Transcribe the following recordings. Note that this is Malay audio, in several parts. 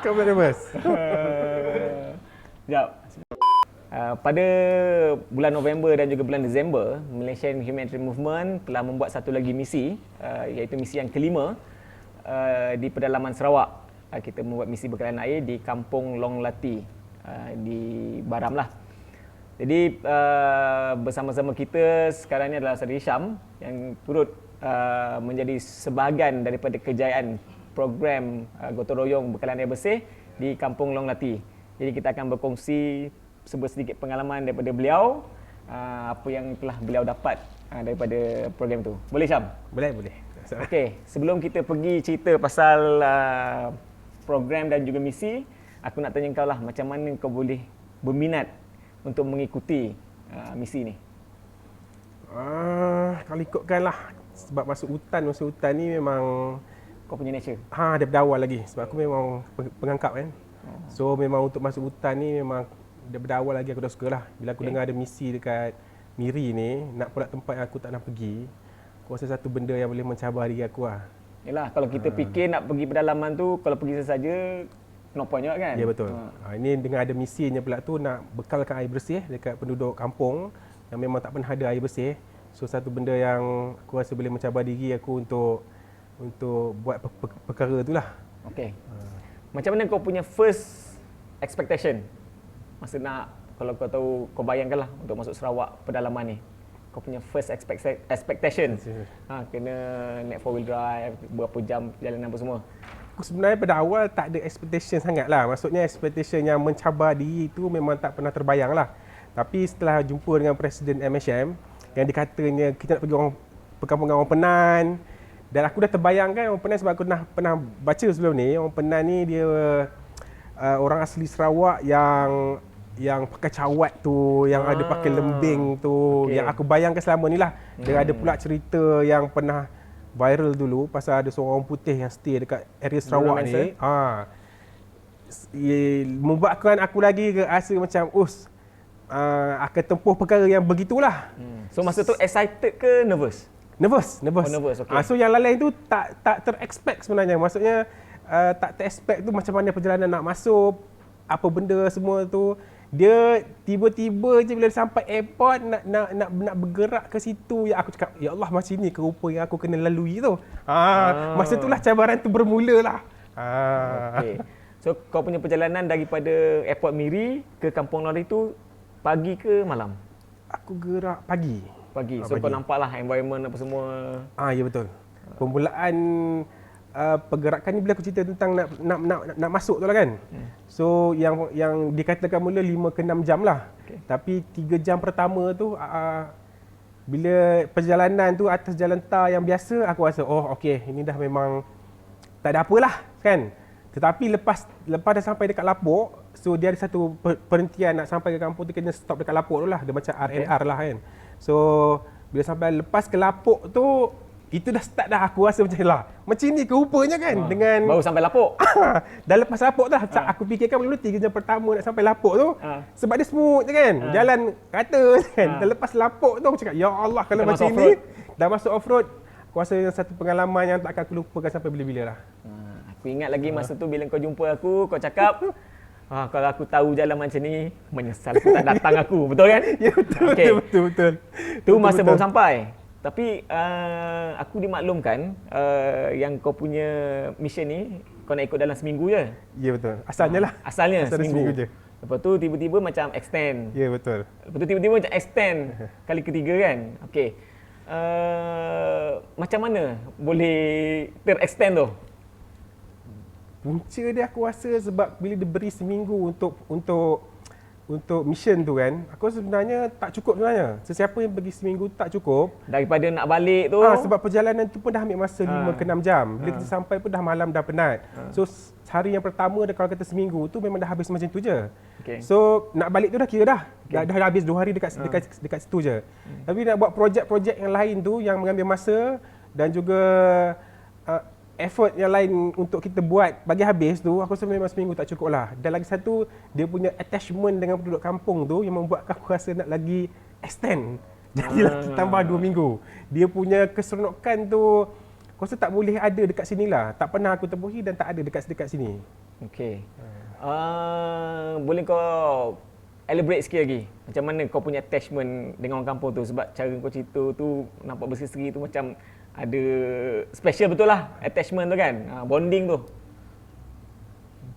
Kau nervous? Sekejap. Pada bulan November dan juga bulan Disember, Malaysian Humanitarian Movement telah membuat satu lagi misi, iaitu misi yang kelima di pedalaman Sarawak. Kita membuat misi bekalan air di Kampung Long Lati di Baram lah. Jadi bersama-sama kita sekarang ni adalah Saudara Hisham yang turut menjadi sebahagian daripada kejayaan program gotong royong bekalan air bersih di Kampung Long Lati. Jadi kita akan berkongsi sedikit pengalaman daripada beliau, apa yang telah beliau dapat daripada program tu. Boleh Syam? Boleh. Okey, sebelum kita pergi cerita pasal program dan juga misi, aku nak tanya kau lah, macam mana kau boleh berminat untuk mengikuti misi ni? Kalau ikutkan lah, sebab masuk hutan ni memang Kau punya nature? Daripada awal lagi. Sebab aku memang pengangkap kan. So memang untuk masuk hutan ni memang daripada awal lagi aku dah suka lah. Bila aku dengar ada misi dekat Miri ni, nak pula tempat yang aku tak nak pergi, aku rasa satu benda yang boleh mencabar diri aku lah. Yelah, kalau kita fikir nak pergi pedalaman tu, kalau pergi sesaja, no point juga kan? Ya betul. Ini dengan ada misinya pula tu nak bekalkan air bersih dekat penduduk kampung yang memang tak pernah ada air bersih. So satu benda yang aku rasa boleh mencabar diri aku untuk buat perkara tu lah. Okey. Macam mana kau punya first expectation? Masa nak, kalau kau tahu, kau bayangkanlah untuk masuk Sarawak pedalaman ni. Kau punya first expectation. Kena naik 4-wheel drive, berapa jam perjalanan apa semua. Aku sebenarnya pada awal tak ada expectation sangat lah. Maksudnya expectation yang mencabar diri itu memang tak pernah terbayang lah. Tapi setelah jumpa dengan Presiden MHM yang dikatanya kita nak pergi perkampungan orang Penan, dan aku dah terbayangkan orang Penan sebab aku pernah baca sebelum ni. Orang Penan ni dia orang asli Sarawak yang pakai cawat tu, yang ada pakai lembing tu, yang aku bayangkan selama ni lah. Dia ada pula cerita yang pernah viral dulu pasal ada seorang orang putih yang stay dekat area Sarawak ni. Membuatkan aku lagi rasa macam akan tempuh perkara yang begitulah. So masa tu excited ke nervous? Nervous. Okay. So yang lain tu tak ter-expect sebenarnya. Maksudnya tak ter-expect tu macam mana perjalanan nak masuk, apa benda semua tu. Dia tiba-tiba je bila sampai airport nak bergerak ke situ, ya aku cakap, ya Allah, macam ni ke rupa yang aku kena lalui tu. Masa itulah cabaran tu bermula lah. Okay. So kau punya perjalanan daripada airport Miri ke Kampung Lori tu pagi ke malam? Aku gerak pagi. So kau nampaklah environment apa semua. Ya betul. Permulaan pergerakan ni bila aku cerita tentang nak masuk tu lah kan. So yang dikatakan mula 5 ke 6 jam lah. Tapi 3 jam pertama tu bila perjalanan tu atas jalan tar yang biasa, aku rasa ini dah memang tak ada apalah kan. Tetapi lepas dah sampai dekat Lapuk, so dia ada satu perhentian nak sampai ke kampung tu, kena stop dekat Lapuk tu lah. Dia macam R&R lah kan. So bila sampai lepas ke Lapuk tu, itu dah start dah aku rasa macam ni ke rupanya kan. Dengan baru sampai Lapuk. Dah lepas Lapuk dah. Aku fikirkan dulu 3 jam pertama nak sampai Lapuk tu, sebab dia smooth je kan. Jalan rata kan. Dah lepas Lapuk tu aku cakap, ya Allah, kalau dah macam ni dah masuk off-road, aku rasa satu pengalaman yang tak akan aku lupakan sampai bila-bila lah. Aku ingat lagi masa tu bila kau jumpa aku, kau cakap, kalau aku tahu jalan macam ni, menyesal aku tak datang aku. Betul kan? Ya betul, okay. betul. Tu masa baru sampai. Tapi aku dimaklumkan yang kau punya mission ni kau nak ikut dalam seminggu je. Ya betul. Asalnya lah. Asalnya seminggu je. Lepas tu tiba-tiba macam extend. Ya betul. Lepas tu tiba-tiba macam extend kali ketiga kan. Okey. Macam mana boleh ter-extend tu? Punca dia aku rasa sebab bila diberi seminggu untuk mission tu kan, aku sebenarnya tak cukup sebenarnya. Sesiapa yang pergi seminggu tak cukup. Daripada nak balik tu. Sebab perjalanan tu pun dah ambil masa 5 ke 6 jam. Bila kita sampai pun dah malam, dah penat. So hari yang pertama kalau kata seminggu tu memang dah habis macam tu je. Okay. So nak balik tu dah kira dah. Okay. Dah habis 2 hari dekat situ je. Tapi nak buat projek-projek yang lain tu yang mengambil masa dan juga effort yang lain untuk kita buat bagi habis tu, aku rasa memang seminggu tak cukup lah. Dan lagi satu, dia punya attachment dengan penduduk kampung tu yang membuatkan aku rasa nak lagi extend. Jadilah tambah 2 minggu. Dia punya keseronokan tu Kau rasa tak boleh ada dekat sini lah. Tak pernah aku tempuhi dan tak ada dekat sini. Okey. Boleh kau elaborate sikit lagi? Macam mana kau punya attachment dengan orang kampung tu? Sebab cara kau cerita tu nampak berseri-seri tu macam ada special betul lah attachment tu kan? Bonding tu.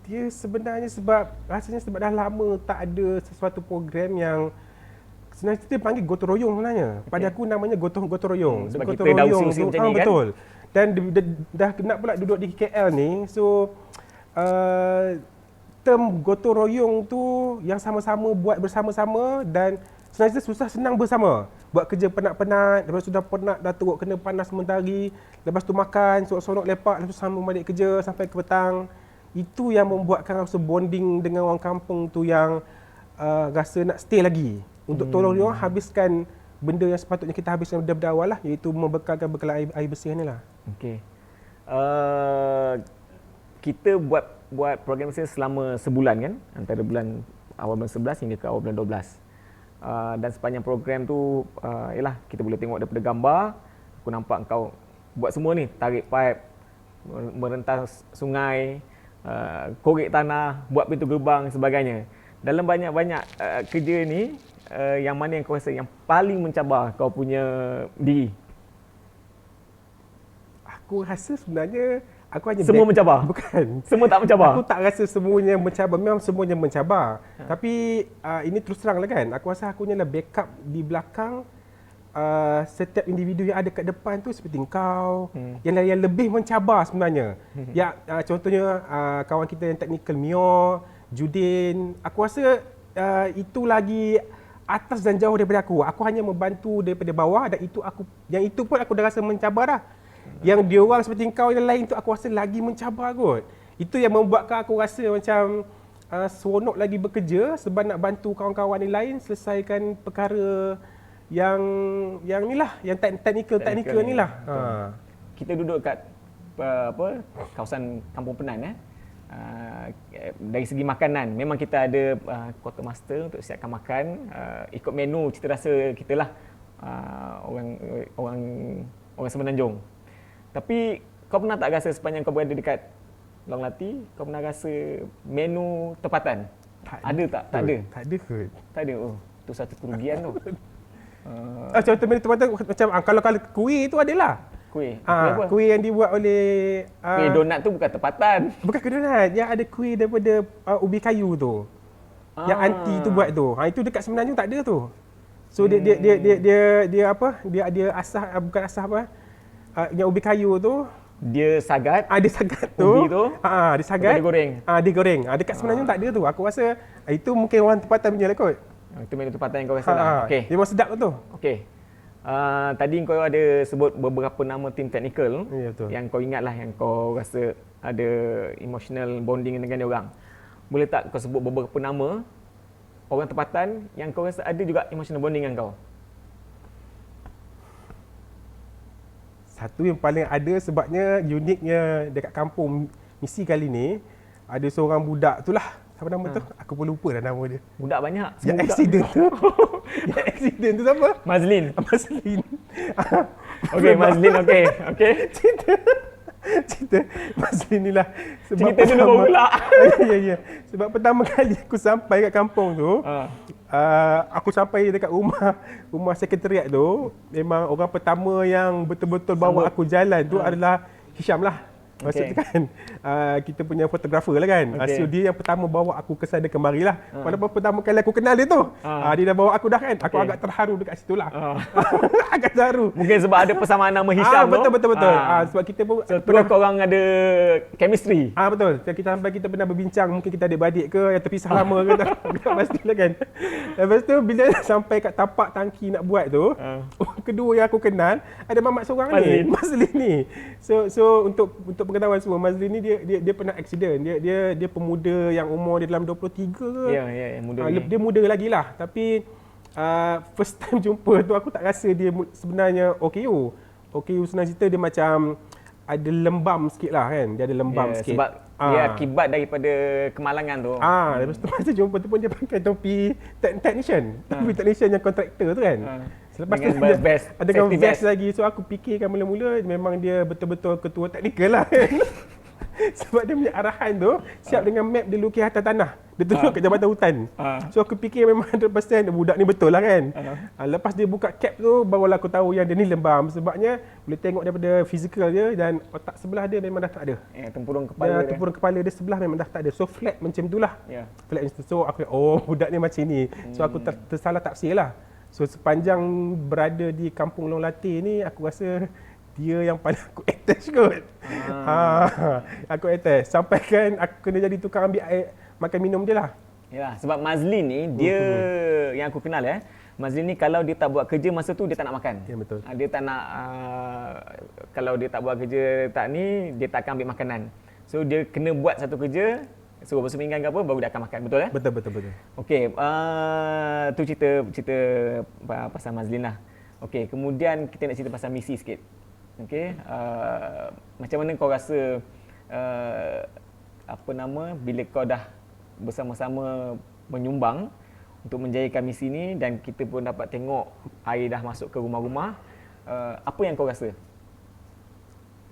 Dia sebenarnya rasanya sebab dah lama tak ada sesuatu program yang sebenarnya kita panggil gotong royong sebenarnya. Pada aku namanya gotong royong. Sebab gotong kita dah usia-usia macam ni kan? Betul. Dan dah nak pula duduk di KL ni. So term gotong royong tu yang sama-sama buat bersama-sama dan sebenarnya susah senang bersama. Buat kerja penat-penat, lepas tu dah penat, dah teruk kena panas mentari, lepas tu makan, sorok-sorok lepak, lepas tu sambung balik kerja sampai ke petang. Itu yang membuatkan rasa bonding dengan orang kampung tu yang rasa nak stay lagi. Untuk tolong dia orang habiskan benda yang sepatutnya kita habiskan daripada awal lah, iaitu membekalkan bekalan air bersih ni lah. Okey. Kita buat program saya selama sebulan kan, antara bulan awal bulan 11 hingga ke awal bulan 12. Dan sepanjang program tu ialah kita boleh tengok daripada gambar, aku nampak kau buat semua ni, tarik pipe, merentas sungai, korek tanah, buat pintu gerbang sebagainya. Dalam banyak-banyak kerja ni, yang mana yang kau rasa yang paling mencabar kau punya diri? Aku rasa sebenarnya aku hanya semua mencabar? Bukan. Semua tak mencabar? Aku tak rasa semuanya mencabar. Memang semuanya mencabar. Tapi ini terus terang lah kan. Aku rasa aku hanyalah backup di belakang setiap individu yang ada kat depan tu seperti kau. Yang lebih mencabar sebenarnya. Ya, contohnya kawan kita yang teknikal Mio, Judin. Aku rasa itu lagi atas dan jauh daripada aku. Aku hanya membantu daripada bawah dan itu pun aku dah rasa mencabar dah. Yang dia orang seperti kau yang lain tu aku rasa lagi mencabar kot. Itu yang membuatkan aku rasa macam seronok lagi bekerja sebab nak bantu kawan-kawan yang lain selesaikan perkara yang ni lah, yang teknikal ni lah. Kita duduk kat kawasan Kampung Penan dari segi makanan memang kita ada quartermaster untuk siapkan makan, ikut menu cita rasa kita lah, orang Semenanjung. Tapi kau pernah tak rasa sepanjang kau berada dekat Long Lati, kau pernah rasa menu tempatan? Ada tak? Tak ada. Tak ada kot. Tak ada. Oh, tu satu kerugian tu. Contoh menu tempatan macam kalau kuih tu adalah. Kuih. Kuih yang dibuat oleh kuih donat tu bukan tempatan. Bukan kuih donat, yang ada kuih daripada ubi kayu tu. Yang aunty tu buat tu. Itu dekat Semenanjung tak ada tu. So dia apa? Dia asah, bukan asah apa? Yang ubi kayu tu dia sagat. Dia sagat tu. Ubi tu. Dia sagat. Dia goreng. Dia goreng. Dekat Semenanjung tak ada tu. Aku rasa itu mungkin orang tempatan punya lah kot. Itu menu tempatan yang kau rasa lah. Okey. Dia memang sedap tu. Okey. Tadi kau ada sebut beberapa nama tim teknikal yang kau ingat lah, yang kau rasa ada emotional bonding dengan dia orang. Boleh tak kau sebut beberapa nama orang tempatan yang kau rasa ada juga emotional bonding dengan kau? Satu yang paling ada sebabnya uniknya dekat kampung misi kali ni, ada seorang budak tu lah. Siapa nama tu? Aku pun lupa dah nama dia. Budak banyak. Yang accident tu. Yang accident tu siapa? Mazlin. Mazlin. Okey, Mazlin. Okey. Cerita Mazlin ni lah. Cerita dulu pula. Ya. Sebab pertama kali aku sampai kat kampung tu, aku sampai dekat rumah sekretariat tu, memang orang pertama yang betul-betul bawa aku jalan tu adalah Hisham lah. Maksudnya kan kita punya fotografer lah kan. So dia yang pertama bawa aku ke sana kemari lah. Walaupun pertama kali aku kenal dia tu, dia dah bawa aku dah kan. Aku agak terharu dekat situ lah. Agak terharu. Mungkin sebab ada persamaan nama Hisham tu. Betul. Sebab kita pun terus korang ada chemistry. Betul. Sampai kita pernah berbincang, mungkin kita adik-beradik ke yang terpisah lama ke tak pastilah kan. Lepas tu bila sampai kat tapak tangki nak buat tu, kedua yang aku kenal ada mamat seorang ni, Mazlin ni. So untuk pengetahuan semua, Mazlin ni dia pernah accident. Dia pemuda yang umur dia dalam 23 ke. Ya, muda lagi. Dia muda lagi lah. Tapi first time jumpa tu aku tak rasa dia sebenarnya OKU. OKU senang cerita dia macam ada lembam sikit lah kan. Dia ada lembam sikit. Sebab dia akibat daripada kemalangan tu. Lepas tu masa jumpa tu pun dia pakai topi technician. Topi technician yang kontraktor tu kan. Selepas tu dengan vest, dengan safety vest lagi. So aku fikirkan mula-mula memang dia betul-betul ketua teknikal lah kan. Sebab dia punya arahan tu siap dengan map dia lukis atas tanah. Dia tunjuk ke Jabatan Hutan. So aku fikir memang 100% budak ni betul lah kan. Lepas dia buka cap tu barulah aku tahu yang dia ni lembam. Sebabnya boleh tengok daripada fizikal dia dan otak sebelah dia memang dah tak ada. Tempurung kepala dia. Tempurung kepala dia sebelah memang dah tak ada. So flat macam itulah. Flat macam tu. So aku budak ni macam ni. So aku tersalah tafsir lah. So sepanjang berada di Kampung Long Latih ni aku rasa dia yang paling aku attach kot. Aku attach. Sampai kan aku kena jadi tukang ambil air, makan minum dia lah. Ya, sebab Mazlin ni dia yang aku kenal Mazlin ni kalau dia tak buat kerja masa tu dia tak nak makan. Ya, betul. Dia tak nak kalau dia tak buat kerja tak ni dia tak akan ambil makanan. So dia kena buat satu kerja suruh berseminggan ke apa baru dia akan makan. Betul Betul. Okey, tu cerita pasal Mazlin lah. Okey, kemudian kita nak cerita pasal misi sikit. Okey, macam mana kau rasa bila kau dah bersama-sama menyumbang untuk menjayakan misi ni dan kita pun dapat tengok air dah masuk ke rumah-rumah, apa yang kau rasa?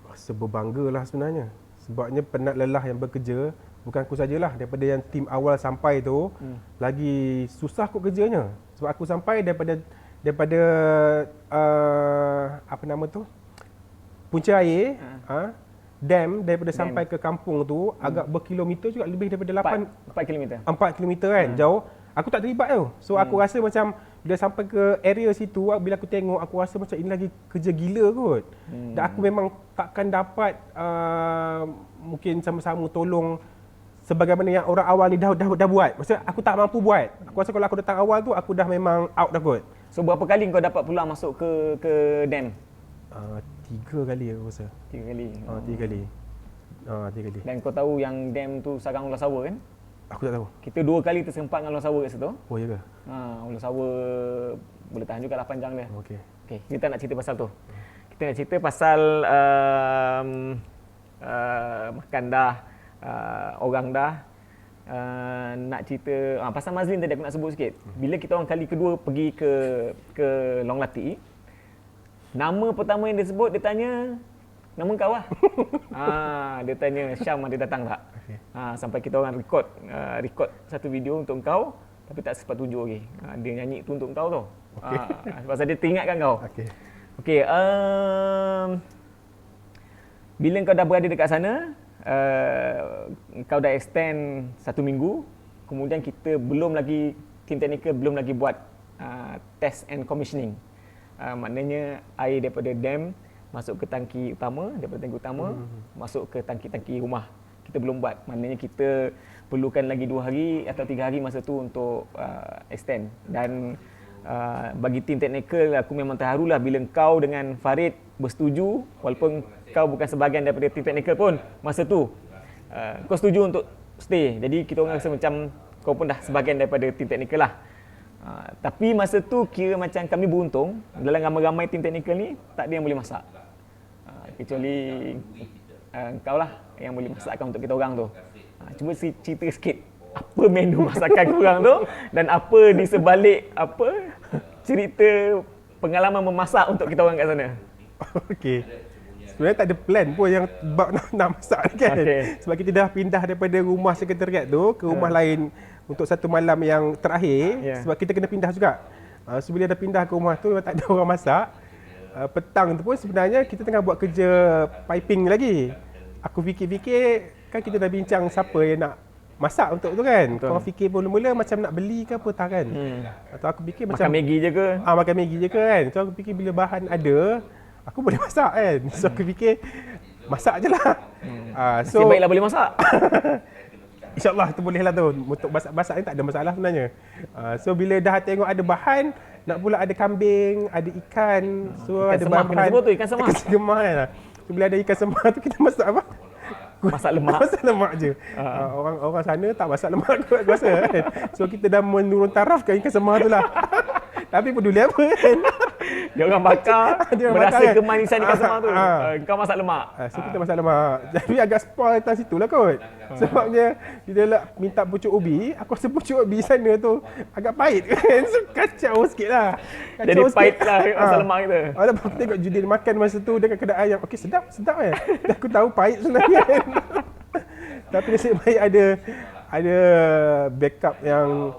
Rasa berbangga lah sebenarnya. Sebabnya penat lelah yang bekerja, bukan aku sajalah, daripada yang tim awal sampai tu lagi susah kot kerjanya. Sebab aku sampai daripada punca air, dam daripada sampai ke kampung tu agak berkilometer juga, lebih daripada 4 km. 4 km kan, jauh. Aku tak terlibat tu. So aku rasa macam bila sampai ke area situ, bila aku tengok aku rasa macam ini lagi kerja gila kot. Dan aku memang takkan dapat mungkin sama-sama tolong sebagaimana yang orang awal ni dah buat. Maksudnya aku tak mampu buat. Aku rasa kalau aku datang awal tu aku dah memang out dah kot. So berapa kali kau dapat peluang masuk ke dam? 3 kali aku rasa. 3 kali. 3 kali. 3 kali. Dan kau tahu yang dam tu sarang ular sawa kan? Aku tak tahu. Kita 2 kali tersempat dengan ular sawa kat situ. Oh, ya ke? Ular sawa boleh tahan juga lah panjang dia. Okey. Okey, kita nak cerita pasal tu. Kita nak cerita pasal makan dah, orang dah. Nak cerita pasal Mazlin tadi aku nak sebut sikit. Bila kita orang kali kedua pergi ke Long Latih, nama pertama yang dia sebut, dia tanya, nama kau lah. Dia tanya, Syam ada datang tak? Okay. Sampai kita orang record satu video untuk kau, tapi tak sempat tunjuk lagi. Dia nyanyi tu untuk kau tu. Okay. Pasal dia teringatkan kau. Okay. Bila kau dah berada dekat sana, kau dah extend 1 minggu, kemudian kita tim teknikal belum lagi buat test and commissioning. Maknanya air daripada dam masuk ke tangki utama, masuk ke tangki-tangki rumah. Kita belum buat. Maknanya kita perlukan lagi 2 hari atau 3 hari masa tu untuk extend. Dan bagi tim teknikal, aku memang terharulah bila kau dengan Farid bersetuju, walaupun kau bukan sebahagian daripada tim teknikal pun masa tu. Kau setuju untuk stay. Jadi kita orang rasa macam kau pun dah sebahagian daripada tim teknikal lah. Tapi masa tu kira macam kami beruntung, dalam ramai-ramai tim teknikal ni tak ada yang boleh masak. Kecuali kau lah yang boleh masakkan untuk kita orang tu. Cuba cerita sikit apa menu masakan korang tu dan apa di sebalik cerita pengalaman memasak untuk kita orang kat sana. Okey. Sebenarnya tak ada plan pun yang bab nak masak ni kan. Sebab kita dah pindah daripada rumah sekretariat tu ke rumah lain untuk satu malam yang terakhir. Sebab kita kena pindah juga. So bila dah pindah ke rumah tu memang tak ada orang masak. Petang tu pun sebenarnya kita tengah buat kerja piping lagi. Aku fikir-fikir, kan kita dah bincang siapa yang nak masak untuk tu kan. Korang fikir mula-mula macam nak beli ke apa tak kan. Atau aku fikir macam makan Maggi je ke? Makan Maggi je ke kan. So aku fikir bila bahan ada, aku boleh masak kan. So aku fikir masak je lah. So baiklah boleh masak. InsyaAllah tu boleh lah tu. Untuk masak-masak ni tak ada masalah sebenarnya. So bila dah tengok ada bahan, nak pula ada kambing, ada ikan. So ikan ada semah bahan. sebut tu, ikan semah. Ikan semah kan. So bila ada ikan semah tu kita masak apa? Masak lemak. Masak lemak je. Orang sana tak masak lemak aku rasa kan. So kita dah menurun taraf kan ikan semah tu lah. Tapi peduli apa kan. Dia orang bakar, Dia orang berasa bakar, kan? kemanisan ikan semar tu. Kau masak lemak. So kita masak lemak. Tapi agak spoil atas situ lah kot. Sebabnya bila nak minta pucuk ubi, aku rasa pucuk ubi sana tu agak pahit kan. So kacau sikit lah. Jadi pahit lah masak lemak kita. Lepas aku tengok Judin makan masa tu dengan kedai ayam. Okey, sedap kan. Dan aku tahu pahit sebenarnya kan. Tapi nasib baik ada backup yang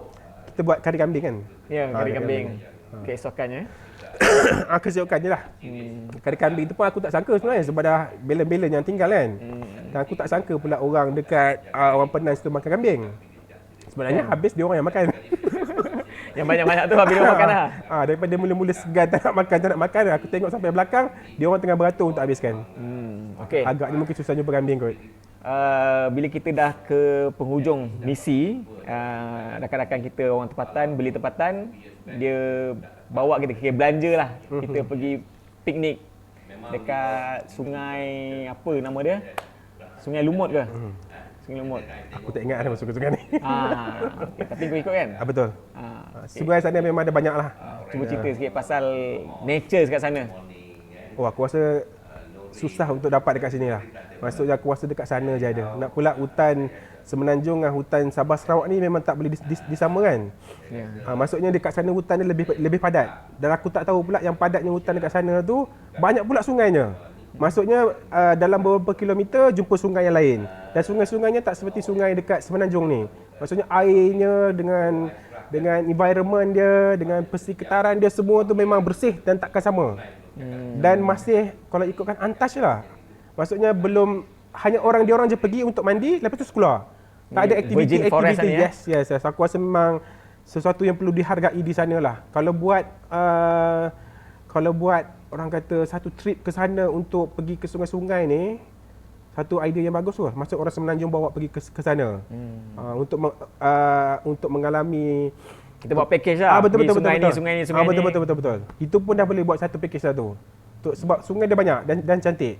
kita buat kari kambing kan. Ya, kari kambing. Keesokannya. Keseokan je lah. Kari kambing tu pun aku tak sangka sebenarnya sebab dah belen-belen yang tinggal kan. Dan aku tak sangka pula orang dekat orang Penas tu makan kambing. Sebenarnya habis dia orang yang makan. Yang banyak-banyak tu habis dia makan lah. Daripada mula-mula segan tak nak makan, aku tengok sampai belakang dia orang tengah beratur untuk habiskan. Okey. Agaknya mungkin susah jumpa kambing kot. Bila kita dah ke penghujung misi, rakan-rakan kita orang tempatan, beli tempatan, dia bawa kita ke belanja lah. Kita pergi piknik dekat sungai, apa nama dia? Sungai Lumut ke? Sungai Lumut. Aku tak ingat ada masuk ke sungai ni. Okay. Tapi kau ikut kan? Betul. Okay. Sungai sana memang ada banyak lah. Cuba cerita sikit pasal nature kat sana. Aku rasa susah untuk dapat dekat sini lah. Maksudnya aku rasa dekat sana je ada. Nak pula hutan Semenanjung dengan hutan Sabah Sarawak ni memang tak boleh disamakan. Maksudnya dekat sana hutan dia lebih padat. Dan aku tak tahu pula yang padatnya hutan dekat sana tu banyak pula sungainya. Maksudnya dalam beberapa kilometer jumpa sungai yang lain. Dan sungai-sungainya tak seperti sungai dekat Semenanjung ni. Maksudnya airnya dengan environment dia, dengan persekitaran dia, semua tu memang bersih dan takkan sama. Dan masih kalau ikutkan untouched lah. Maksudnya belum, hanya orang je pergi untuk mandi, lepas tu keluar. Tak ada aktiviti. Yes. Aku rasa memang sesuatu yang perlu dihargai di sana lah. Kalau buat orang kata satu trip ke sana untuk pergi ke sungai-sungai ni, satu idea yang bagus tu. Maksud orang Semenanjung bawa pergi ke sana. Untuk mengalami, kita buat package lah. Betul. Sungai ni. Betul. Itu pun dah boleh buat satu package lah tu. Sebab sungai dia banyak dan cantik.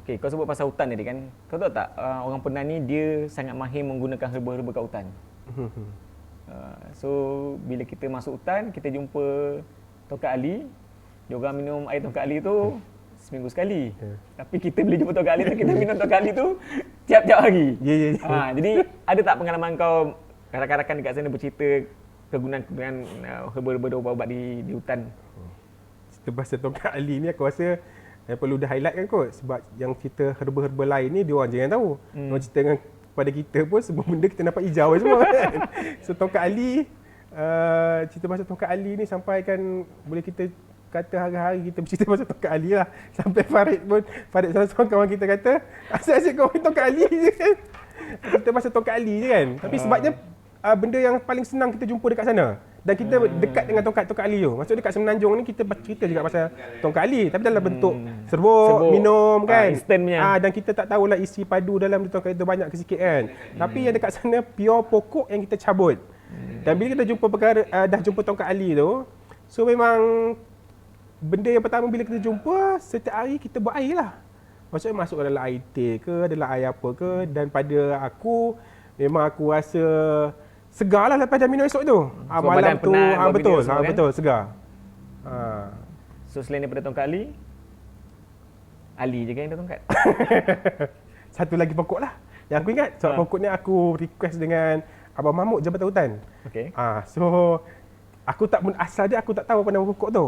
Okay, kau sebut pasal hutan tadi kan. Kau tahu tak, orang Penan ni dia sangat mahir menggunakan herba-herba kat hutan. So, bila kita masuk hutan, kita jumpa Tongkat Ali. Dia orang minum air Tongkat Ali tu seminggu sekali. Tapi kita bila jumpa Tongkat Ali tu, kita minum Tongkat Ali tu tiap-tiap hari. Jadi, ada tak pengalaman kau, rakan-rakan dekat sana bercerita kegunaan-kegunaan herba-herba dan ubat-ubat di hutan? Cerita pasal Tongkat Ali ni aku rasa perlu di-highlight kan kot. Sebab yang cerita herba-herba lain ni, dia orang je yang tahu. Orang cerita dengan pada kita pun, semua benda kita nampak hijau semua kan. So Tongkat Ali, cerita pasal Tongkat Ali ni sampai kan boleh kita kata hari-hari kita bercerita pasal Tongkat Ali lah. Sampai Farid salah seorang kawan kita kata, asyik-asyik kau main Tongkat Ali je kan. Cerita pasal Tongkat Ali je kan. Tapi sebabnya benda yang paling senang kita jumpa dekat sana. Dan kita dekat dengan Tongkat Ali tu. Maksudnya dekat Semenanjung ni kita cerita juga pasal Tongkat Ali. Tapi dalam bentuk serbuk, minum kan. Instant punya. Dan kita tak tahulah isi padu dalam Tongkat itu banyak ke sikit kan. Tapi yang dekat sana pure pokok yang kita cabut. Dan bila kita jumpa dah jumpa Tongkat Ali tu, so memang benda yang pertama bila kita jumpa, setiap hari kita buat air lah. Maksudnya masuk dalam air teh ke, dalam air apa ke. Dan pada aku, memang aku rasa segar lah lepas dah minum esok tu. Malam tu, betul, segar. So selain daripada Tongkat Ali je kan yang ada tongkat? Satu lagi pokok lah yang aku ingat. Sebab pokok ni aku request dengan Abang Mahmud Jabatan Hutan. Okay. So aku tak pun asal dia, aku tak tahu apa nama pokok tu.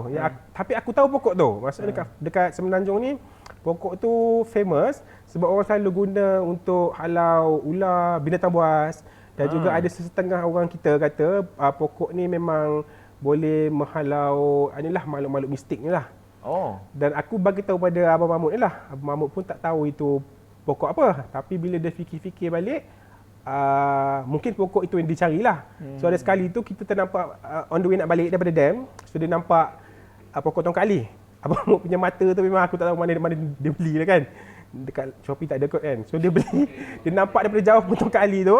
Tapi aku tahu pokok tu. Maksudnya dekat Semenanjung ni, pokok tu famous sebab orang selalu guna untuk halau ular, binatang buas. Dan juga ada setengah orang kita kata pokok ni memang boleh menghalau inilah makhluk-makhluk mistik ni lah. Dan aku bagi tahu pada Abang Mahmud ni lah. Abang Mahmud pun tak tahu itu pokok apa. Tapi bila dia fikir-fikir balik, mungkin pokok itu yang dicari lah. So ada sekali tu kita ternampak on the way nak balik daripada dam. So dia nampak pokok Tongkat Ali. Abang Mahmud punya mata tu memang aku tak tahu mana dia beli lah kan. Dekat Shopee tak ada kot kan. So dia beli, dia nampak daripada jauh Tongkat Ali tu.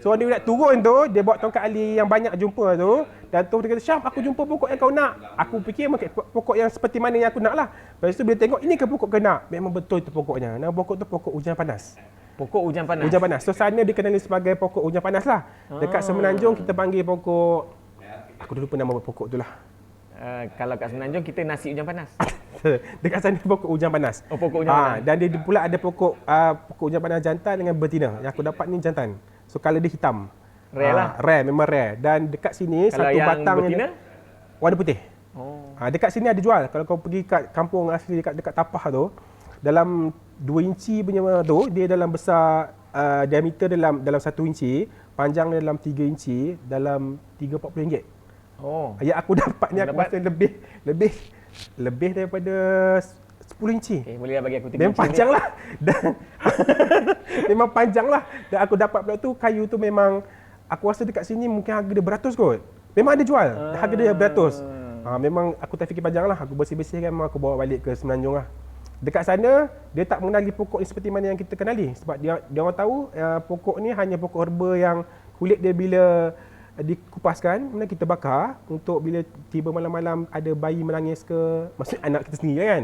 So dia nak turun tu, dia bawa Tongkat Ali yang banyak jumpa tu. Dan tu dia kata, Syam, aku jumpa pokok yang kau nak. Aku fikir pokok yang seperti mana yang aku nak lah. Lepas tu bila tengok, ini ke pokok kau nak? Memang betul itu pokoknya. Nama pokok tu pokok hujan panas. Pokok hujan panas? Hujan panas. So sana dikenali sebagai pokok hujan panas lah. Dekat Semenanjung kita panggil pokok, aku dah lupa nama pokok tu lah. Kalau kat Semenanjung kita nasi hujan panas. Dekat sana pokok hujan panas. Oh, pokok hujan panas. Dan dia pula ada pokok hujan panas jantan dengan betina. Yang aku dapat ni jantan. So color dia hitam. Rare lah. Rare, memang rare. Dan dekat sini Kalau satu yang batang betina? warna putih. Oh. Dekat sini ada jual. Kalau kau pergi kat kampung asli dekat Tapah tu, dalam 2 inci punya tu, dia dalam besar diameter dalam 1 inci, panjang dalam 3 inci, dalam RM30-40. Oh. Yang aku dapat ni aku Dapat? rasa lebih daripada 10 inci. Okay, boleh bagi aku 3 Memang panjang lah. Dan memang panjang lah. Dan aku dapat pula tu, kayu tu memang aku rasa dekat sini mungkin harga dia beratus kot. Memang ada jual. Harga dia beratus. Memang aku tak fikir panjang lah. Aku bersih-bersihkan, memang aku bawa balik ke Semenanjung lah. Dekat sana, dia tak mengenali pokok ni seperti mana yang kita kenali. Sebab dia orang tahu pokok ni hanya pokok herba yang kulit dia bila dikupaskan, kemudian kita bakar untuk bila tiba malam-malam ada bayi menangis ke, maksud anak kita sendiri kan.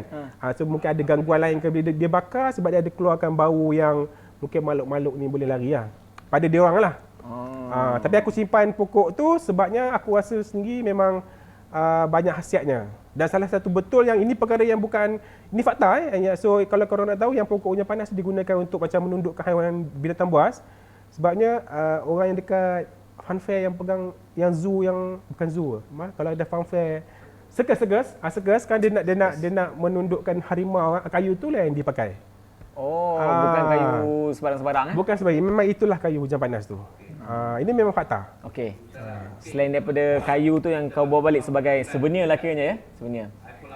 So mungkin ada gangguan lain ke bila dia bakar sebab dia ada keluarkan bau yang mungkin makhluk-makhluk ni boleh lari lah. Pada dia orang lah. Tapi aku simpan pokok tu sebabnya aku rasa sendiri memang banyak khasiatnya. Dan salah satu betul yang ini perkara yang bukan, ini fakta So kalau korang nak tahu yang pokok hujan panas digunakan untuk macam menundukkan haiwan binatang buas. Sebabnya orang yang dekat funfair yang pegang yang zoo yang bukan zoo. Kalau ada funfair circus kan dia nak menundukkan harimau, kayu tu lah yang dipakai. Oh, bukan kayu sebarang-sebarang Bukan sebarang, memang itulah kayu hujan panas tu. Ini memang fakta. Okey. Selain daripada kayu tu yang kau bawa balik sebagai souvenir lah kiranya ya, souvenir.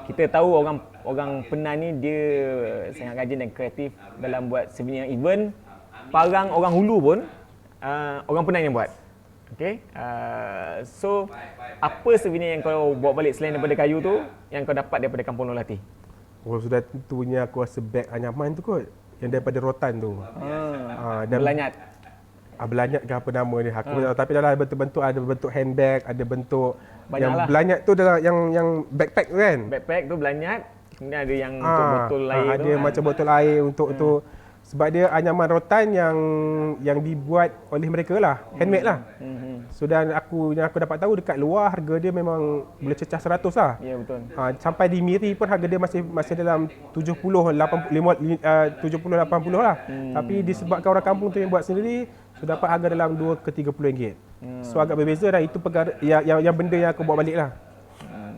Kita tahu orang Penan ni dia sangat rajin dan kreatif dalam buat souvenir, even parang orang Hulu pun orang Penan yang buat. Okey. So apa souvenir yang kau bawa balik selain daripada kayu tu yang kau dapat daripada Kampung Nolati? Oh, sudah tentunya aku rasa beg anyaman tu kot. Yang daripada rotan tu. Dan Belanyat. Belanyat ke apa nama dia. Aku tak tahu, tapi dalam bentuk-bentuk ada bentuk handbag, ada bentuk Banyak yang lah. belanyat tu dalam yang backpack tu kan. Backpack tu belanyat. Kemudian ada yang untuk botol air tu. Ada macam botol air untuk tu. Sebab dia anyaman rotan yang dibuat oleh mereka lah, handmade lah. So dan yang aku dapat tahu dekat luar harga dia memang boleh cecah 100 lah. Ya, betul. Sampai di Miri pun harga dia masih dalam 70 80 lah. Tapi disebabkan orang kampung tu yang buat sendiri, so dapat harga dalam 2 ke 30 ringgit. So agak berbeza dah, itu perkara yang benda yang aku bawa balik lah.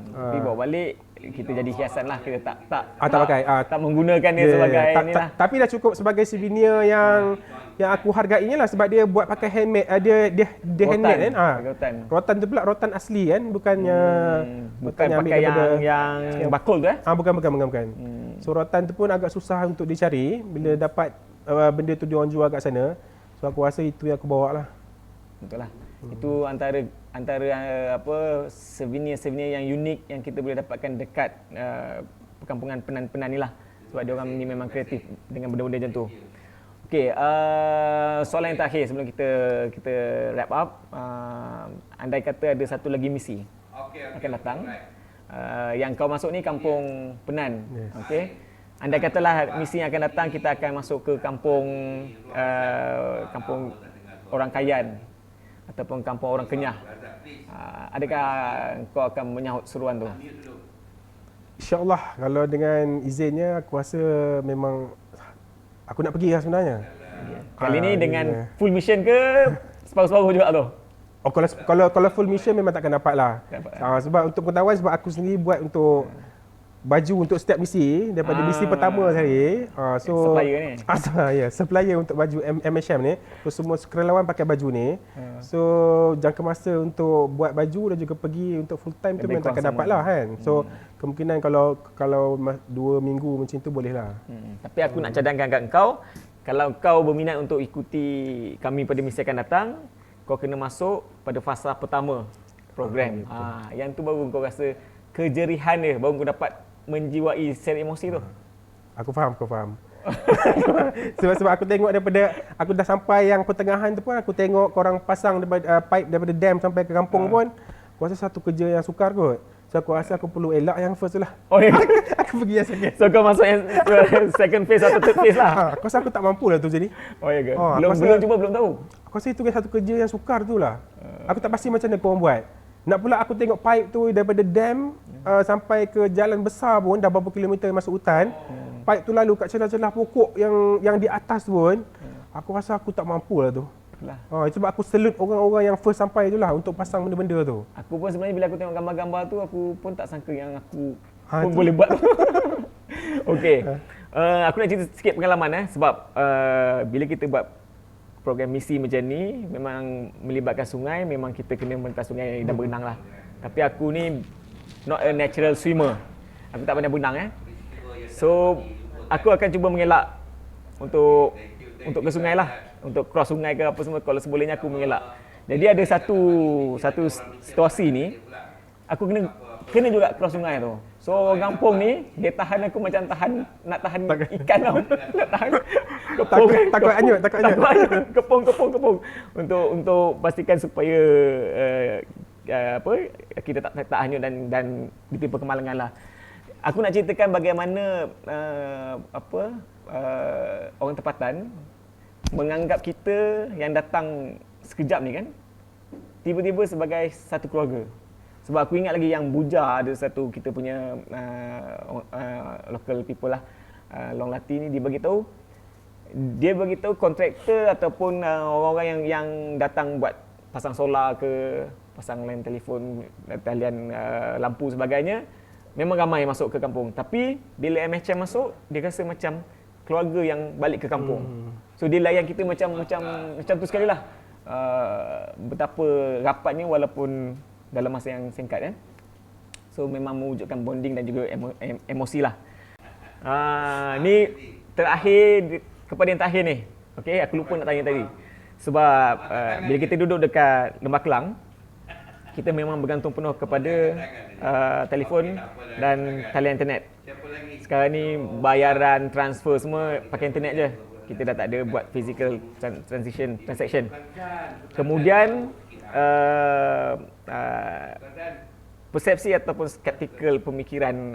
Tapi bawa balik kita jadi hiasan lah, kita tak pakai. Tak menggunakan dia sebagai ni lah. Tapi dah cukup sebagai souvenir yang aku hargainya lah, sebab dia buat pakai handmade, dia handmade kan. Rotan tu pula rotan asli kan, bukannya pakai yang bakul tu bukan. So rotan tu pun agak susah untuk dicari bila dapat benda tu diorang jual kat sana. So aku rasa itu yang aku bawa lah. Betul lah. Itu antara souvenir-souvenir yang unik yang kita boleh dapatkan dekat perkampungan Penan ni lah. Sebab dia orang ni memang kreatif dengan benda-benda macam tu. Okey, soalan yang terakhir sebelum kita wrap up. Andai kata ada satu lagi misi akan datang. Yang kau masuk ni kampung Penan. Yes. Okey. Andai katalah misi yang akan datang, kita akan masuk ke kampung orang Kayan ataupun kampung orang Kenyah. Adakah kau akan menyahut seruan tu? InsyaAllah, kalau dengan izinnya aku rasa memang aku nak pergi lah sebenarnya. Kali ni dengan full mission ke separuh-separuh juga tu? Oh, kalau full mission memang takkan dapat lah. Sebab untuk pengetahuan, sebab aku sendiri buat untuk baju untuk setiap misi daripada misi pertama saya. Supplier ni. Supplier untuk baju MHM ni. So semua sukarelawan pakai baju ni. So jangka masa untuk buat baju dan juga pergi untuk full time tu memang takkan dapat lah kan. So kemungkinan kalau 2 minggu macam tu boleh lah. Tapi aku nak cadangkan kat kau, kalau kau berminat untuk ikuti kami pada misi akan datang, kau kena masuk pada fasa pertama program. Yang tu baru kau rasa kejerihan dia, baru kau dapat menjiwai sel emosi tu. Aku faham. sebab aku tengok daripada aku dah sampai yang pertengahan tu pun, aku tengok korang pasang pipe daripada dam sampai ke kampung pun. Aku rasa satu kerja yang sukar kot. So aku rasa aku perlu elak yang first tu lah. Oh ya. Aku pergi yang second. So kau masuk yang second phase atau third phase lah. Aku rasa aku tak mampu lah tu jadi. Oh ya ke? Aku Belum cuba, belum tahu. Aku rasa itu satu kerja yang sukar tu lah. Aku tak pasti macam mana korang buat. Nak pula aku tengok pipe tu daripada dam sampai ke jalan besar pun dah berapa kilometer masuk hutan. Pipe tu lalu kat celah-celah pokok yang di atas pun. Aku rasa aku tak mampu lah tu. Itulah. Sebab aku salute orang-orang yang first sampai tu lah untuk pasang benda-benda tu. Aku pun sebenarnya bila aku tengok gambar-gambar tu, aku pun tak sangka yang aku pun tu. boleh buat. Okey. Aku nak cerita sikit pengalaman sebab bila kita buat program misi macam ni, memang melibatkan sungai, memang kita kena mentas sungai dan berenang lah. Tapi aku ni not a natural swimmer. Aku tak pandai berenang So, aku akan cuba mengelak untuk ke sungai lah. Untuk cross sungai ke apa semua, kalau sebolehnya aku mengelak. Jadi ada satu situasi ni, aku kena juga cross sungai tu. So orang kampung ni, dia tahan aku macam nak tahan ikan tau. Nak tahan kepung. Takut anyut. Kepung. Untuk pastikan supaya kita tak hanyut dan ditimpa kemalangan lah. Aku nak ceritakan bagaimana orang tempatan menganggap kita yang datang sekejap ni kan, tiba-tiba sebagai satu keluarga. Sebab aku ingat lagi yang Buja, ada satu kita punya local people lah, Long Lati ni, dia beritahu kontraktor ataupun orang-orang yang datang buat pasang solar ke, pasang line telefon, talian lampu sebagainya, memang ramai masuk ke kampung. Tapi bila MHM masuk, dia rasa macam keluarga yang balik ke kampung. So dia layan kita macam tu sekali lah. Betapa rapatnya walaupun dalam masa yang singkat So memang mewujudkan bonding dan juga emosi lah. Ni terakhir, kepada yang terakhir ni. Okay, aku lupa nak tanya tadi. Sebab bila kita duduk dekat Lembah Kelang, kita memang bergantung penuh kepada telefon dan talian internet. Sekarang ni bayaran, transfer semua pakai internet je. Kita dah tak ada buat physical transaction. Kemudian persepsi ataupun skeptikal pemikiran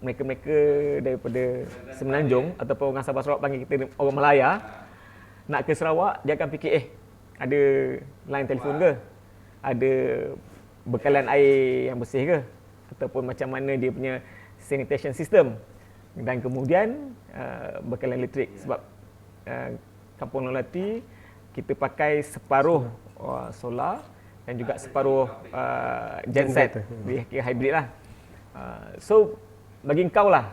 mereka-mereka daripada Semenanjung ataupun orang Sabah Sarawak, panggil kita orang Melaya, nak ke Sarawak, dia akan fikir ada line telefon ke? Ada bekalan air yang bersih ke? Ataupun macam mana dia punya sanitation system? Dan kemudian bekalan elektrik. Sebab Kampung Lolati kita pakai separuh solar dan juga separuh genset. Dia kira hybrid lah. So bagi kau lah,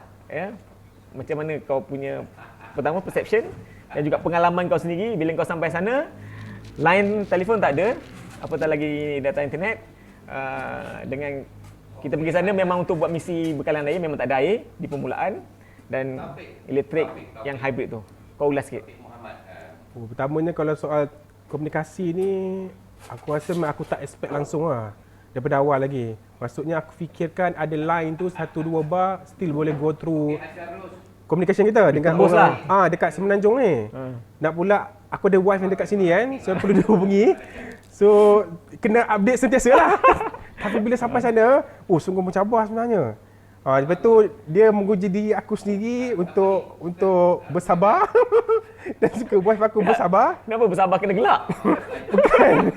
macam mana kau punya pertama perception dan juga pengalaman kau sendiri bila kau sampai sana, line telefon tak ada, apatah lagi data internet. Dengan kita pergi sana memang untuk buat misi bekalan air, memang tak ada air di permulaan, dan elektrik yang hybrid tu. Kau ulas sikit. Pertamanya kalau soal komunikasi ni, aku rasa aku tak expect langsung lah daripada awal lagi. Maksudnya aku fikirkan ada line tu 1-2 bar still boleh go through communication kita dengan orang dekat Semenanjung ni. Nak pula aku ada wife yang dekat sini kan, so perlu dihubungi. So kena update sentiasa lah. Tapi bila sampai sana, sungguh mencabar sebenarnya. Lepas tu dia menguji diri aku sendiri untuk bersabar. Dan suka wife aku bersabar. Kenapa bersabar kena gelak? Bukan.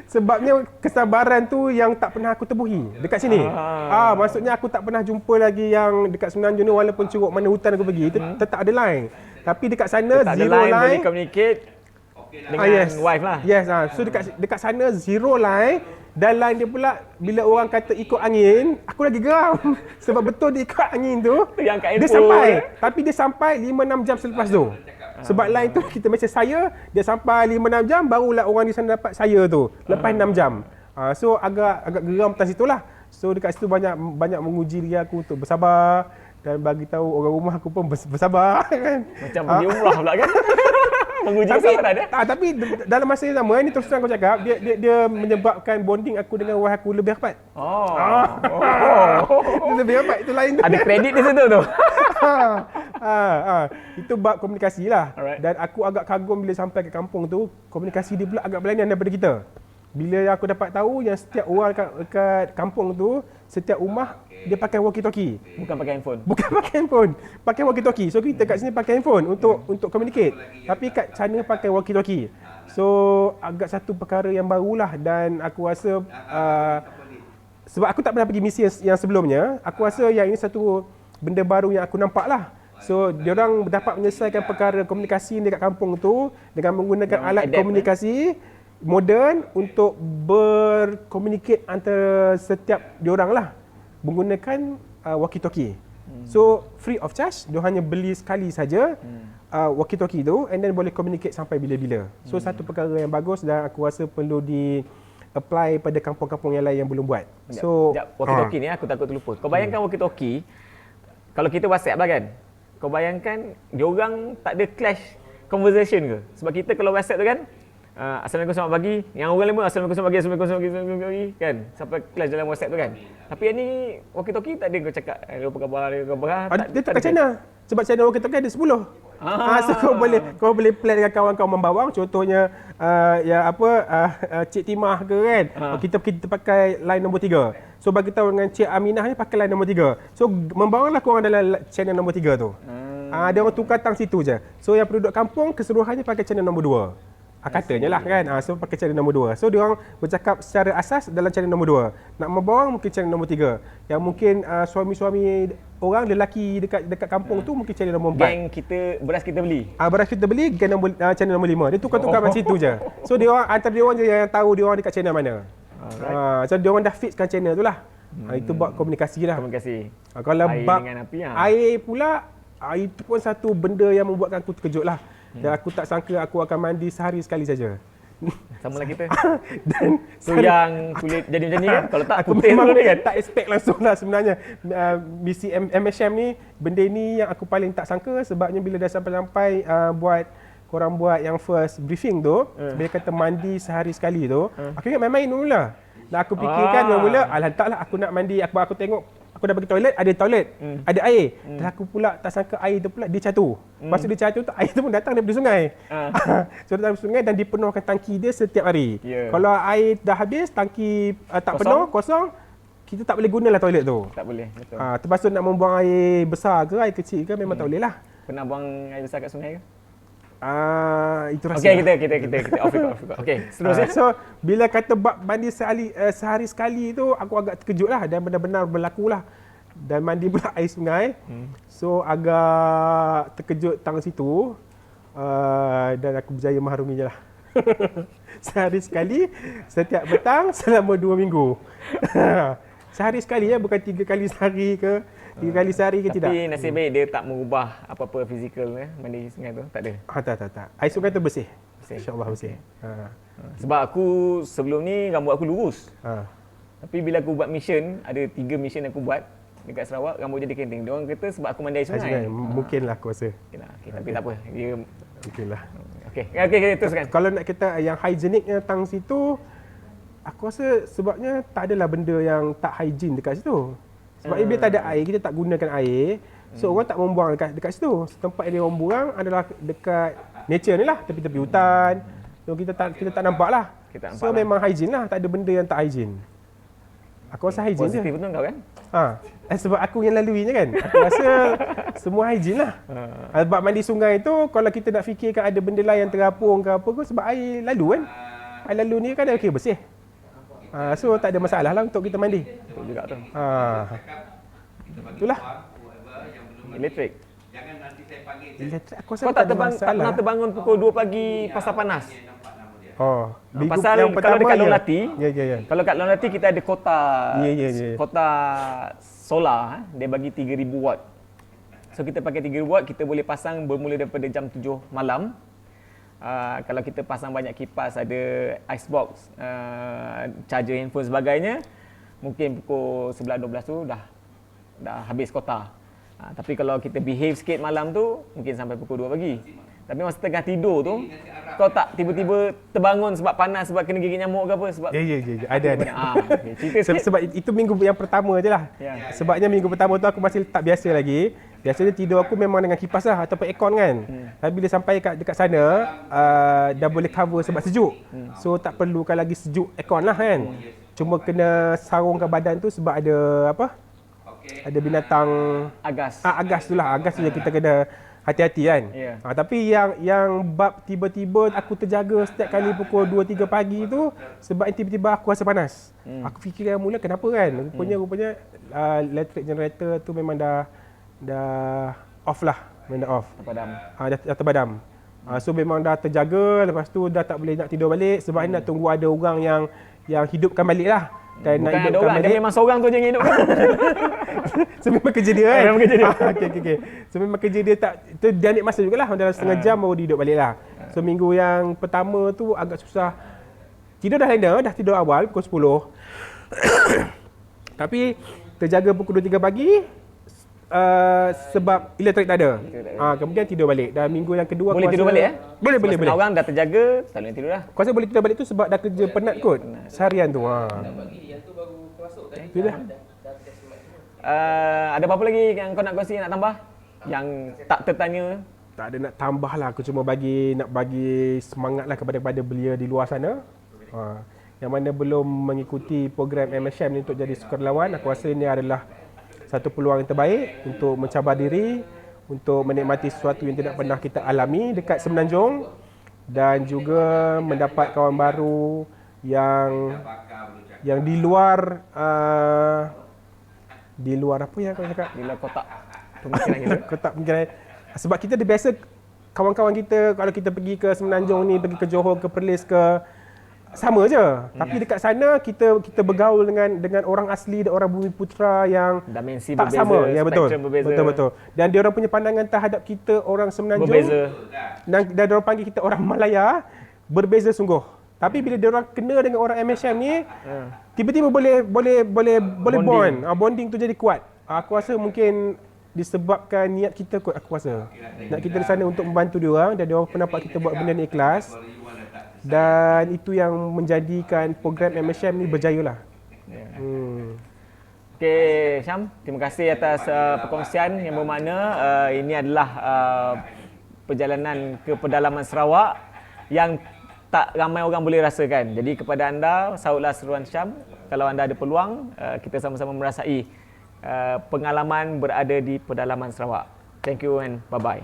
Sebabnya kesabaran tu yang tak pernah aku tebuhi dekat sini. Maksudnya aku tak pernah jumpa lagi yang dekat Semenanjung ni, walaupun curug mana hutan aku pergi, tetap ada line. Tapi dekat sana tetap zero line. Boleh communicate dengan wife lah. Yes, so dekat sana zero line. Dan line dia pula, bila orang kata ikut angin, aku lagi geram. Sebab betul dia ikut angin tu, dia sampai. Tapi dia sampai 5-6 jam selepas tu. Sebab line tu kita macam dia sampai 5-6 jam, barulah orang di sana dapat saya tu. Lepas 6 jam. So agak geram atas situlah. So dekat situ banyak menguji diri aku untuk bersabar. Dan bagi tahu orang rumah aku pun bersabar kan. Macam pergi umrah pula kan. Menguji kesabaran dia. Tapi dalam masa yang sama, ni terus terang aku cakap, dia menyebabkan bonding aku dengan wife aku lebih rapat. Dia lebih rapat, itu lain tu. Ada kredit di situ tu. Itu bab komunikasi lah. Alright. Dan aku agak kagum bila sampai ke kampung tu, komunikasi dia pula agak berlainan daripada kita. Bila aku dapat tahu yang setiap orang kat kampung tu, setiap rumah dia pakai walkie-talkie. Bukan pakai handphone. Bukan pakai handphone, pakai walkie-talkie. So kita kat sini pakai handphone untuk communicate. Tapi kat sana pakai walkie-talkie. So agak satu perkara yang barulah, dan aku rasa sebab aku tak pernah pergi misi yang sebelumnya, aku rasa yang ini satu benda baru yang aku nampak lah. So diorang dapat menyelesaikan perkara komunikasi dekat kampung tu dengan menggunakan alat komunikasi moden untuk berkomunicate antara setiap diorang lah menggunakan walkie-talkie. So free of charge, dia hanya beli sekali saja walkie-talkie tu, and then boleh communicate sampai bila-bila. So satu perkara yang bagus, dan aku rasa perlu di apply pada kampung-kampung yang lain yang belum buat. So walkie-talkie ni aku takut terlupa. Kau bayangkan walkie-talkie, kalau kita WhatsApp lah kan, kau bayangkan diorang tak ada clash conversation ke? Sebab kita kalau WhatsApp tu kan, Assalamualaikum selamat pagi. Yang orang lama Assalamualaikum selamat pagi, Assalamualaikum selamat pagi kan. Sampai kelas dalam WhatsApp tu kan. Tapi yang ni walkie-talkie tak ada kau cakap apa khabar, dia tak kat China. Sebab China walkie-talkie ada 10. So kau boleh plan dengan kawan kau membawang, contohnya Cik Timah ke kan. Kita pakai line nombor 3. So bagi tahu dengan Cik Aminah ni pakai line nombor 3. So membawanglah korang dalam channel nombor 3 tu. Dia orang tukar tang situ je. So yang penduduk kampung keseluruhannya pakai channel nombor 2. Katanya lah kan. So pakai channel nombor 2. So dia orang bercakap secara asas dalam channel nombor 2. Nak membawang mungkin channel nombor 3. Yang mungkin suami-suami orang lelaki dekat kampung tu mungkin channel nombor 4. Geng kita, beras kita beli. Beras kita beli channel nombor 5. Dia tukar-tukar macam itu je. So dia orang antara dia orang je yang tahu dia orang dekat channel mana. So dia orang dah fixkan channel tu lah. Itu buat komunikasi lah. Komunikasi. Kalau air bab dengan api air pula, itu pun satu benda yang membuatkan aku terkejut lah. Dan aku tak sangka aku akan mandi sehari sekali saja. Sama lah kita. Dan so yang kulit jadi macam ni kan, kalau tak aku putih memang dulu kan. tak expect langsung lah sebenarnya. Misi MSM ni, benda ni yang aku paling tak sangka, sebabnya bila dah sampai-sampai korang buat yang first briefing tu, bila kata mandi sehari sekali tu, aku ingat main-main mula. Dan aku fikirkan mula, alah taklah aku nak mandi, aku tengok aku dah pergi toilet, ada toilet, ada air. Dan aku pula tak sangka air tu pula dia catu. Masa dia catu tu, air tu pun datang daripada sungai. So datang dari sungai dan dipenuhkan tangki dia setiap hari. Kalau air dah habis, tangki tak penuh, kosong, kita tak boleh gunalah toilet tu. Tak boleh, betul. Terpaksa nak membuang air besar ke, air kecil ke, memang tak boleh lah. Pernah buang air besar kat sungai ke? Itu rasa. Okey, kita off record. Okey, seterusnya. So bila kata bab mandi sehari sekali tu, aku agak terkejut lah, dan benar-benar berlaku lah. Dan mandi pula air sungai. So agak terkejut tang situ. Dan aku berjaya mengharuminya lah. Sehari sekali, setiap petang selama 2 minggu. Sehari sekali ya, bukan 3 kali sehari ke 3 kali sehari ke. Tapi tidak. Tapi nasib baik dia tak mengubah apa-apa fizikal mandi sungai tu, tak ada. Tak. Air sungai tu bersih. Bersih. InsyaAllah bersih. Sebab aku sebelum ni rambut aku lurus. Tapi bila aku buat mission, ada 3 mission aku buat dekat Sarawak, rambut jadi keriting. Dia orang kata sebab aku mandi air sungai. Mungkinlah aku rasa. Tapi tak apa. Dia mungkinlah. Okey, teruskan. Kalau nak kita yang hygieniknya tang situ, aku rasa sebabnya tak adalah benda yang tak hygiene dekat situ. Sebab bila tak ada air, kita tak gunakan air, so orang tak membuang dekat situ. Tempat yang dia orang buang adalah dekat nature ni lah, tepi-tepi hutan. So kita tak nampak lah. So memang hygiene lah, tak ada benda yang tak hygiene. Aku rasa hygiene je. Positif betul kau kan? Sebab aku yang laluinya kan. Aku rasa semua hygiene lah. Sebab mandi sungai tu, kalau kita nak fikirkan ada benda lain yang terapung ke apa ke, sebab air lalu kan. Air lalu ni kan dah bersih. So tak ada masalah lah untuk kita mandi. Betul juga tu. Itulah. Elektrik. Elektrik aku rasa Kau tak pernah terbangun pukul 2 pagi pasal panas? Pasal yang kalau dekat Longlati, kalau kat Longlati kita ada kota kota solar, dia bagi 3000 watt. So kita pakai 3000 watt, kita boleh pasang bermula daripada jam 7 malam. Kalau kita pasang banyak kipas, ada icebox, charger handphone sebagainya, mungkin pukul 11-12 tu dah habis kota. Tapi kalau kita behave sikit malam tu, mungkin sampai pukul 2 pagi. Tapi masa tengah tidur tu, kau tak tiba-tiba terbangun sebab panas, sebab kena gigit nyamuk ke apa? Sebab ada. Cerita sikit. Sebab itu minggu yang pertama je lah. Sebabnya minggu pertama tu aku masih tak biasa lagi. Biasanya tidur aku memang dengan kipas lah ataupun aircon kan. Tapi bila sampai dekat sana, dah boleh cover sebab sejuk. So tak perlukan lagi sejuk aircon lah kan. Cuma kena sarungkan badan tu sebab ada apa? Ada binatang Agas. agas tu lah. Agas tu yang kita kena hati-hati kan. Ya. Tapi yang bab tiba-tiba aku terjaga setiap kali pukul 2-3 pagi tu sebab tiba-tiba aku rasa panas. Aku fikir mula kenapa kan. Rupanya electric generator tu memang dah off lah. Memang dah off. Padam. Dah terpadam. So memang dah terjaga, lepas tu dah tak boleh nak tidur balik sebab ni nak tunggu ada orang yang hidupkan balik lah. Dan Bukan nak ada hidupkan orang, dia balik. memang seorang tu je yang hidup. So memang kerja dia kan? Memang kerja dia. Okay. So memang kerja dia tak, tu dia ambil masa jugalah, dalam setengah jam baru dia hidup balik lah. So minggu yang pertama tu agak susah. Tidur dah lena, dah tidur awal pukul 10. Tapi terjaga pukul 2-3 pagi sebab elektrik tak ada. Kemudian tidur balik. Dan minggu yang kedua Boleh tidur balik Boleh. Setengah orang dah terjaga, tak boleh tidur dah. Aku rasa boleh tidur balik tu sebab dah kerja penat kot seharian tu. Itu dah. Ada apa-apa lagi yang kau nak kongsi, nak tambah? Yang tak tertanya? Tak ada nak tambah lah. Aku cuma nak bagi semangat lah kepada belia di luar sana. Yang mana belum mengikuti program MSM ni untuk jadi sukarelawan, aku rasa ini adalah satu peluang yang terbaik untuk mencabar diri, untuk menikmati sesuatu yang tidak pernah kita alami dekat Semenanjung dan juga mendapat kawan baru yang di luar apa yang kau cakap? Di luar kotak pemikiran kita. Kotak pemikiran. Sebab kita dah biasa kawan-kawan kita kalau kita pergi ke Semenanjung ni, pergi ke Johor, ke Perlis, ke sama je. Tapi dekat sana kita bergaul dengan orang asli dan orang Bumiputera yang Dimensi tak berbeza, sama. Ya betul. spektrum berbeza. Betul. Dan dia orang punya pandangan terhadap kita orang Semenanjung Berbeza. dan dia orang panggil kita orang Malaya berbeza sungguh. Tapi bila dia orang kena dengan orang MSM ni, tiba-tiba boleh bond. Bonding tu jadi kuat. Aku rasa mungkin disebabkan niat kita kot, aku rasa. Niat kita di sana untuk membantu dia orang dan dia orang pun nampak kita buat benda ni ikhlas. Dan itu yang menjadikan program MSM ni berjaya lah. Okey, Syam, terima kasih atas perkongsian yang bermakna. Ini adalah perjalanan ke pedalaman Sarawak yang tak ramai orang boleh rasakan. Jadi kepada anda, sahutlah seruan Syam. Kalau anda ada peluang, kita sama-sama merasai pengalaman berada di pedalaman Sarawak. Thank you and bye-bye.